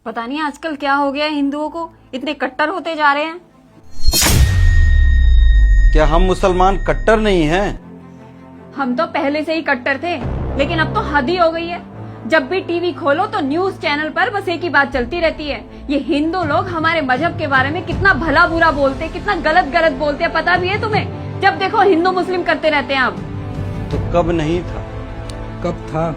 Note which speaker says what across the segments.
Speaker 1: पता नहीं आजकल क्या हो गया है हिंदुओं को, इतने कट्टर होते जा रहे हैं।
Speaker 2: क्या हम मुसलमान कट्टर नहीं हैं?
Speaker 1: हम तो पहले से ही कट्टर थे, लेकिन अब तो हद ही हो गई है। जब भी टीवी खोलो तो न्यूज चैनल पर बस एक ही बात चलती रहती है, ये हिंदू लोग हमारे मजहब के बारे में कितना भला बुरा बोलते हैं, कितना गलत गलत बोलते हैं। पता भी है तुम्हें? जब देखो हिंदू मुस्लिम करते रहते हैं। अब
Speaker 2: तो कब नहीं था?
Speaker 3: कब था?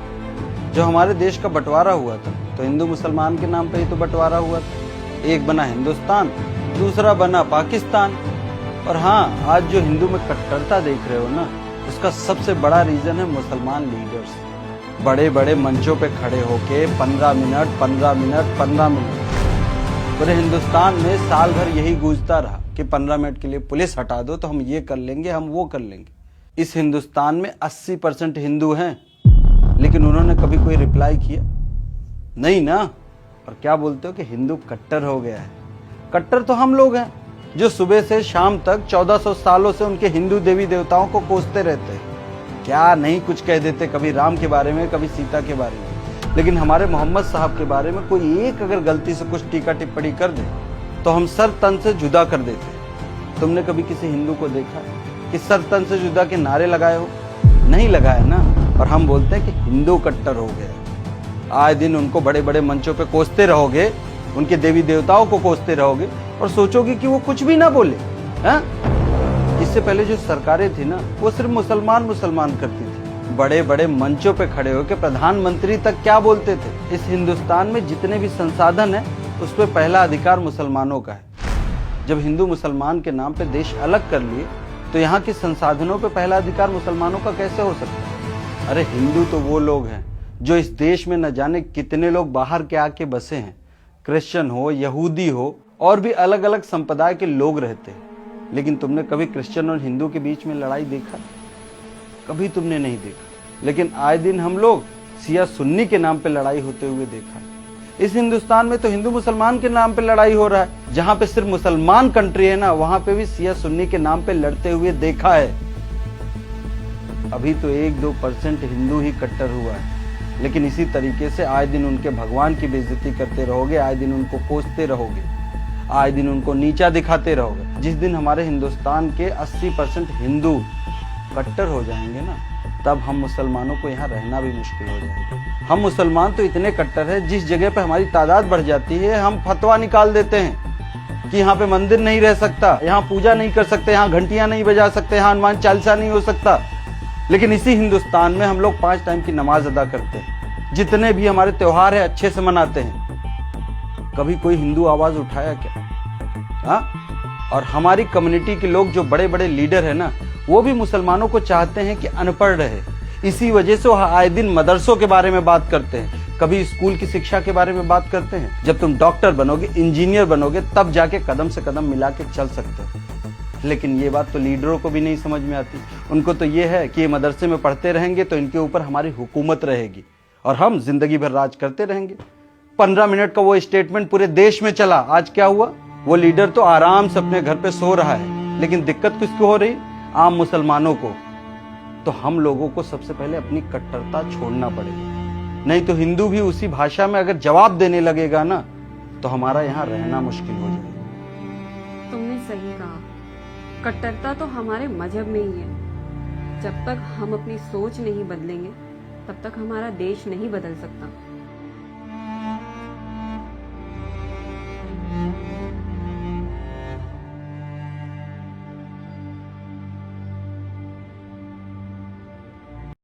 Speaker 2: जो हमारे देश का बंटवारा हुआ था तो हिंदू मुसलमान के नाम पे ही तो बंटवारा हुआ था। एक बना हिंदुस्तान, दूसरा बना पाकिस्तान। और हाँ, आज जो हिंदू में कट्टरता देख रहे हो ना, उसका सबसे बड़ा रीजन है मुसलमान लीडर्स। बड़े बड़े मंचों पे खड़े होके 15 मिनट पूरे हिंदुस्तान में साल भर यही गूंजता रहा कि 15 मिनट के लिए पुलिस हटा दो तो हम ये कर लेंगे, हम वो कर लेंगे। इस हिंदुस्तान में 80% हिंदू हैं, लेकिन उन्होंने कभी कोई रिप्लाई किया नहीं ना। और क्या बोलते हो कि हिंदू कट्टर हो गया है। कट्टर तो हम लोग हैं जो सुबह से शाम तक 1400 सालों से उनके हिंदू देवी देवताओं को कोसते रहते हैं। क्या नहीं कुछ कह देते, कभी राम के बारे में, कभी सीता के बारे में, लेकिन हमारे मोहम्मद साहब के बारे में कोई एक अगर गलती से कुछ टीका टिप्पणी कर दे तो हम सर तन से जुदा कर देते। तुमने कभी किसी हिंदू को देखा कि सर तन से जुदा के नारे लगाए हो? नहीं लगाए ना। और हम बोलते हैं कि हिंदू कट्टर हो गए। आए दिन उनको बड़े बड़े मंचों पे कोसते रहोगे, उनके देवी देवताओं को कोसते रहोगे और सोचोगे कि वो कुछ भी ना बोले। इससे पहले जो सरकारें थी ना, वो सिर्फ मुसलमान करती थी। बड़े बड़े मंचों पे खड़े होकर प्रधानमंत्री तक क्या बोलते थे? इस हिंदुस्तान में जितने भी संसाधन है उस पर पहला अधिकार मुसलमानों का है। जब हिंदू मुसलमान के नाम पे देश अलग कर लिए तो यहाँ के संसाधनों पे पहला अधिकार मुसलमानों का कैसे हो सकता है? अरे हिंदू तो वो लोग हैं जो इस देश में न जाने कितने लोग बाहर के आके बसे हैं। क्रिश्चियन हो, यहूदी हो, और भी अलग अलग संप्रदाय के लोग रहते हैं। लेकिन तुमने कभी क्रिश्चियन और हिंदू के बीच में लड़ाई देखा? कभी तुमने नहीं देखा। लेकिन आए दिन हम लोग सिया सुन्नी के नाम पे लड़ाई होते हुए देखा। इस हिंदुस्तान में तो हिंदू मुसलमान के नाम पे लड़ाई हो रहा है। जहां पे सिर्फ मुसलमान कंट्री है ना, वहां पे भी सिया सुन्नी के नाम पे लड़ते हुए देखा है। अभी तो 1-2% हिंदू ही कट्टर हुआ है, लेकिन इसी तरीके से आए दिन उनके भगवान की बेइज्जती करते रहोगे, आए दिन उनको कोसते रहोगे, आए दिन उनको नीचा दिखाते रहोगे। जिस दिन हमारे हिंदुस्तान के 80% हिंदू कट्टर हो जाएंगे ना, तब हम मुसलमानों को यहाँ रहना भी मुश्किल हो जाएगा। हम मुसलमान तो इतने कट्टर हैं, जिस जगह पे हमारी तादाद बढ़ जाती है हम फतवा निकाल देते हैं कि यहाँ पे मंदिर नहीं रह सकता, यहाँ पूजा नहीं कर सकते, यहाँ घंटियां नहीं बजा सकते, यहाँ हनुमान चालीसा नहीं हो सकता। लेकिन इसी हिंदुस्तान में हम लोग 5 टाइम की नमाज अदा करते हैं, जितने भी हमारे त्योहार है अच्छे से मनाते हैं। कभी कोई हिंदू आवाज उठाया क्या? और हमारी कम्युनिटी के लोग जो बड़े बड़े लीडर है ना, वो भी मुसलमानों को चाहते हैं कि अनपढ़ रहे। इसी वजह से वो आए दिन मदरसों के बारे में बात करते हैं, कभी स्कूल की शिक्षा के बारे में बात करते हैं। जब तुम डॉक्टर बनोगे, इंजीनियर बनोगे, तब जाके कदम से कदम मिला के चल सकते हो। लेकिन ये बात तो लीडरों को भी नहीं समझ में आती। उनको तो ये है कि ये मदरसे में पढ़ते रहेंगे तो इनके ऊपर हमारी हुकूमत रहेगी और हम जिंदगी भर राज करते रहेंगे। 15 मिनट का वो स्टेटमेंट पूरे देश में चला। आज क्या हुआ? वो लीडर तो आराम से अपने घर पे सो रहा है, लेकिन दिक्कत किसको हो रही? आम मुसलमानों को। तो हम लोगों को सबसे पहले अपनी कट्टरता छोड़ना पड़ेगा, नहीं तो हिंदू भी उसी भाषा में अगर जवाब देने लगेगा ना, तो हमारा यहाँ रहना मुश्किल हो जाएगा।
Speaker 1: तुमने सही कहा, कट्टरता तो हमारे मजहब में ही है। जब तक हम अपनी सोच नहीं बदलेंगे, तब तक हमारा देश नहीं बदल सकता।